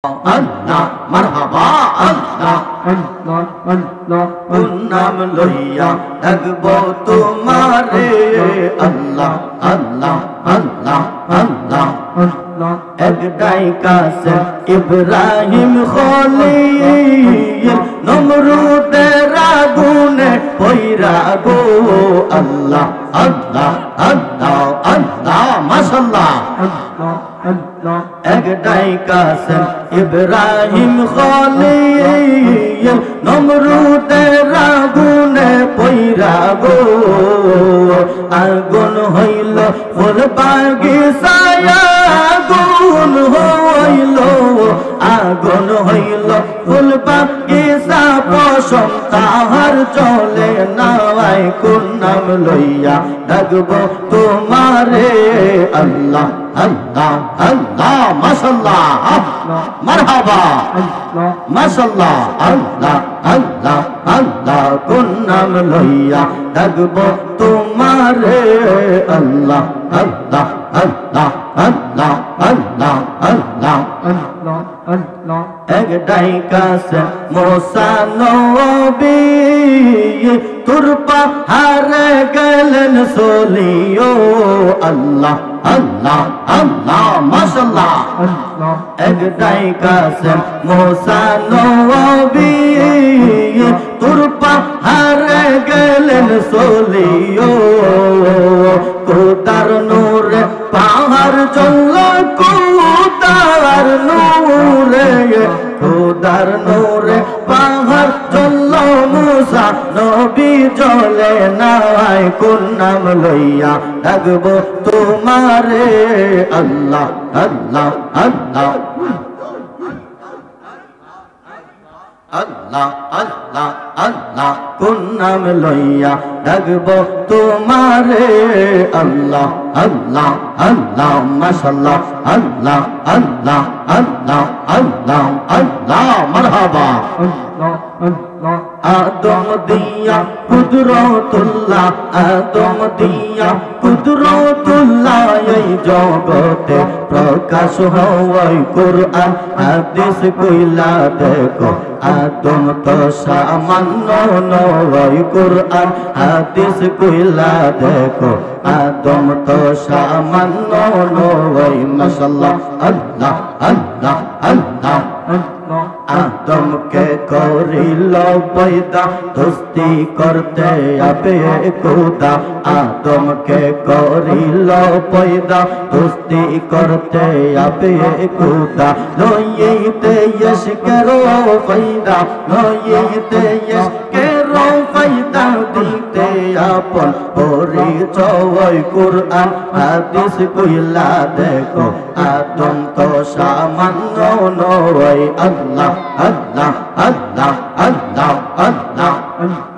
Allah marhaba Allah Allah Allah নাম লইয়া ডাকবো তোমারে Allah Allah Allah Allah Allah একটাই কাসেম ইব্রাহিম খলিল নমরুদের আগুনে পয়রা গো Allah Allah Allah Allah মাশাআল্লাহ Allah Allah একটাই কাসেম ইব্রাহিম খলিল নমরুদের আগুনে পয়রা গো আগুন হইল ফুল বাগিচায় আগুন হইল আগুন হইল ফুল বাগিচা পশম তাহার চলে নাই কোন নাম লইয়া ডাকবো তোমারে Allah Allah Allah মাশাআল্লাহ মারহাবা মাশাআল্লাহ Allah Allah Allah কোন নাম লইয়া ডাকবো তোমারে Allah Allah Allah Allah Allah Allah Allah Allah একটাই কাছে মুসা নবী তুর পাহাড়ে গেলেন চলিও Allah Allah Allah মাশাআল্লাহ Allah একটাই কাছে মুসা নবী তুর পাহাড়ে গেলেন চলিও খোদার নূরে পাহাড় চলল খোদার নূরে খোদার নূরে পাহাড় চলল মুসা নবী চলে নাই কোন নাম লইয়া ডাকবো তোমারে Allah Allah Allah Allah Allah Allah কোন নাম লইয়া ডাকবো তোমারে Allah Allah Allah মাশাআল্লাহ Allah Allah Allah Allah Allah মারহাবা Allah Allah আদম দিয়া কুদরতুল্লাহ আদম দিয়া কুদরতুল্লাহ এই জগতে প্রকাশ হয় কোরআন হাদিস কইলা দেখো আদম তো সামান্য নয় কোরআন হাদিস কইলা দেখো আদম তো সামান্য নয় মাশাআল্লাহ Allah Allah Allah আদম কে করিল পয়দা দোস্তি করতে আপে খোদা আদম কে করিল পয়দা দোস্তি করতে আপে খোদা লইতে ইশকেরো ফায়দা লইতে ইশকেরো ফায়দা দিতে আপন পরিচয় কোরআন হাদিস কইলা দেখো আদম তো সামান্য নয় Allah Allah Allah Allah Allah Allah Allah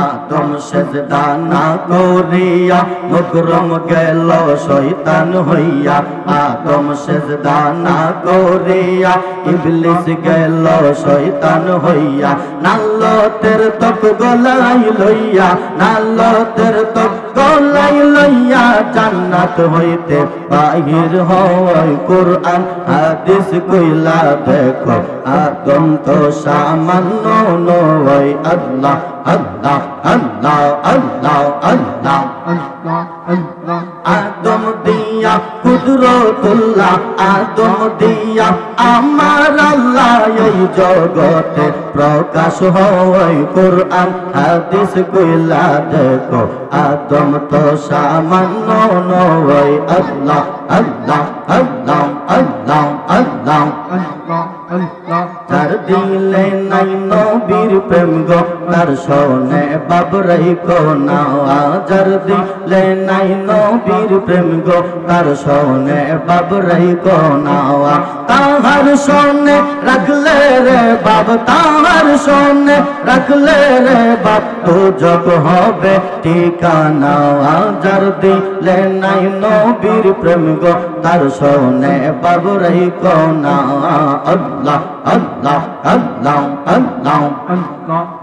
আদম সেজদা না করিয়া মুকরম গেল শয়তান হইয়া আদম সেজদা না করিয়া ইবলিস গেল শয়তান হইয়া নালতের তক গলাই লইয়া নালতের তক গলাই লইয়া জান্নাত হইতে বাহির হয় কোরআন হাদিস কইলা দেখো আদম তো সামান্য নয় Allah Allah Allah Allah Allah Allah Allah আদম দিয়া কুদরতুল্লাহ আদম দিয়া আমার আল্লাহ এই জগতে প্রকাশ হয় কোরআন হাদিস কইলা দেখো আদম তো সামান্য নয় Allah Allah Allah Allah Allah Allah Allah তার দিলে নাই নবীর প্রেম গো তার শোনে বাবরাই কোনা যার দিলে নাই নবীর প্রেম গো তার শোনে বাবরাই কোনা তাহার শোনে রাখলে রে বাব তাহার শোনে রাখলে রে বাপ তো জগ হবে ঠিকানা যার দিলে নাই নবীর প্রেম গো তার শোনে বাবরাই কোনা Allah Allah Allah Allah Allah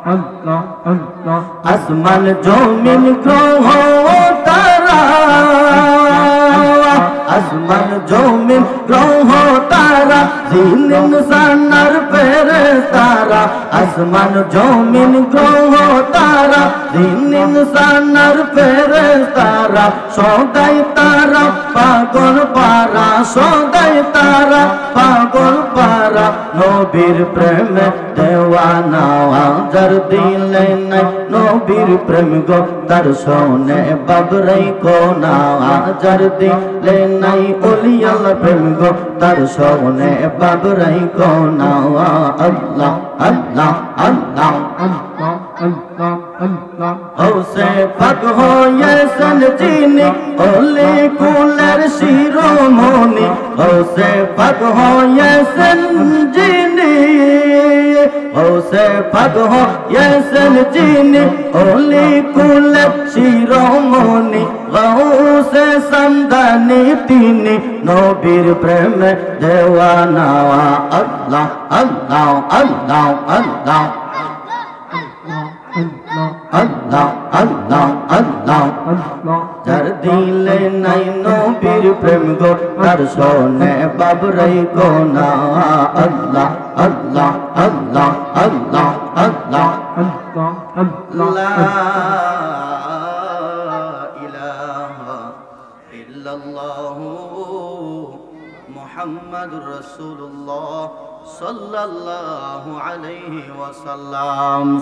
Allah Allah আসমান জমিন গ্রহ তারা আসমান জমিন গ্রহ তারা জিন ইনসান আর ফেরেশতারা আসমান জমিন গ্রহ তারা জিন ইনসান আর ফেরেশতারা সদাই তারা পাগল পারা সদাই তারা পাগল পারা নবীর প্রেমে দেওয়ানা যার দিলে নাই নবীর প্রেম গো তার শোনে বাবরাই কোনা যার দিলে নাই ওলিয়াল প্রেম গো তার শোনে বাবরাই কোনা আল্লাহ আল্লাহ আল্লাহ আল্লাহ আল্লাহ আল্লাহ হোসে পাক হয়েছেন যিনি ওলি কুলের শিরোমণি হোসে পাক হয়েছেন যিনি হোসে পাক হয়েছেন যিনি ওলি কুলের শিরোমণি গৌসে সামদানি তিনি নবীর প্রেমে দেওয়ানা আল্লাহ আল্লাহ আল্লাহ আল্লাহ আল্লাহ আল্লাহ আল্লাহ আল্লাহ যার দিলে নাই নবীর প্রেম গো তার শোনে বাবরাই কোনা আল্লাহ আল্লাহ আল্লাহ আল্লাহ আল্লাহ আল্লাহ আল্লাহ লা ইলাহা ইল্লাল্লাহু মুহাম্মাদুর রাসূলুল্লাহ সাল্লাল্লাহু আলাইহি ওয়াসাল্লাম।